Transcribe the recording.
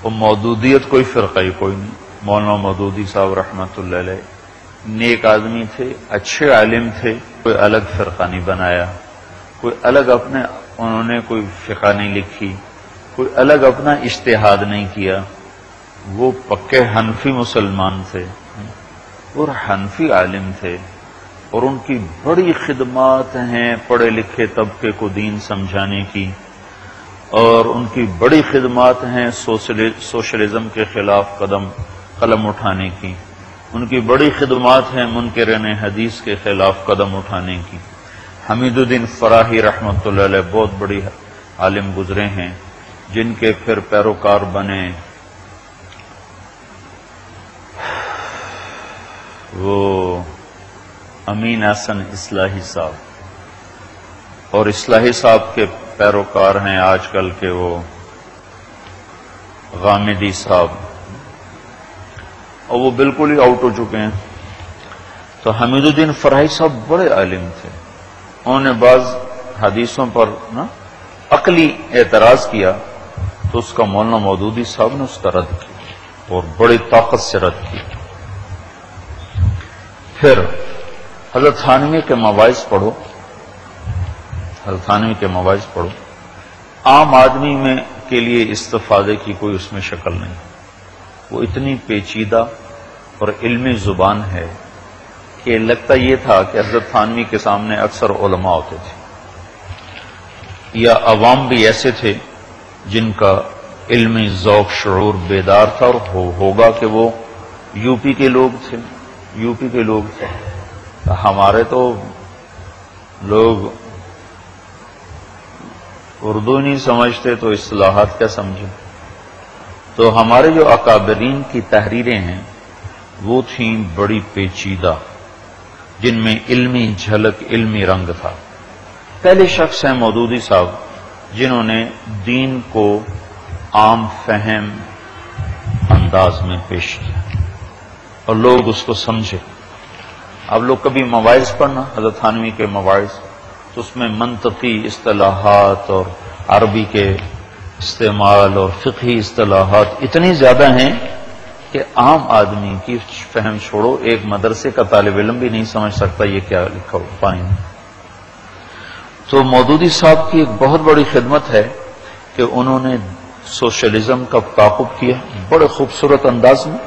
وہ مودودیت کوئی فرقہ ہی کوئی نہیں. مولانا مودودی صاحب رحمۃ اللہ علیہ نیک آدمی تھے، اچھے عالم تھے، کوئی الگ فرقہ نہیں بنایا، کوئی الگ انہوں نے کوئی فقہ نہیں لکھی، کوئی الگ اپنا اجتہاد نہیں کیا. وہ پکے حنفی مسلمان تھے اور حنفی عالم تھے، اور ان کی بڑی خدمات ہیں پڑھے لکھے طبقے کو دین سمجھانے کی، اور ان کی بڑی خدمات ہیں سوشلزم کے خلاف قلم اٹھانے کی، ان کی بڑی خدمات ہیں منکرین حدیث کے خلاف قدم اٹھانے کی. حمید الدین فراہی رحمۃ اللہ علیہ بہت بڑی عالم گزرے ہیں، جن کے پھر پیروکار بنے وہ امین احسن اصلاحی صاحب، اور اصلاحی صاحب کے پیروکار ہیں آج کل کے وہ غامدی صاحب، اور وہ بالکل ہی آؤٹ ہو چکے ہیں. تو حمید الدین فراہی صاحب بڑے عالم تھے. انہوں نے بعض حدیثوں پر عقلی اعتراض کیا تو اس کا مولانا مودودی صاحب نے اس کا رد کیا، اور بڑی طاقت سے رد کیا. پھر حضرت تھانوی کے مواعظ پڑھو، حضرت تھانوی کے مواعظ پڑھو، عام آدمی کے لیے استفادے کی کوئی اس میں شکل نہیں. وہ اتنی پیچیدہ اور علمی زبان ہے کہ لگتا یہ تھا کہ حضرت تھانوی کے سامنے اکثر علماء ہوتے تھے یا عوام بھی ایسے تھے جن کا علمی ذوق شعور بیدار تھا، اور ہوگا کہ وہ یو پی کے لوگ تھے. ہمارے تو لوگ اردو نہیں سمجھتے تو اصطلاحات کیا سمجھیں. تو ہمارے جو اکابرین کی تحریریں ہیں وہ تھیں بڑی پیچیدہ، جن میں علمی جھلک، علمی رنگ تھا. پہلے شخص ہیں مودودی صاحب جنہوں نے دین کو عام فہم انداز میں پیش کیا اور لوگ اس کو سمجھے. اب لوگ کبھی مواعظ پڑھنا حضرت تھانوی کے مواعظ، تو اس میں منطقی اصطلاحات اور عربی کے استعمال اور فقہی اصطلاحات اتنی زیادہ ہیں کہ عام آدمی کی فہم چھوڑو، ایک مدرسے کا طالب علم بھی نہیں سمجھ سکتا یہ کیا لکھا ہو پانی. تو مودودی صاحب کی ایک بہت بڑی خدمت ہے کہ انہوں نے سوشلزم کا تعاقب کیا بڑے خوبصورت انداز میں.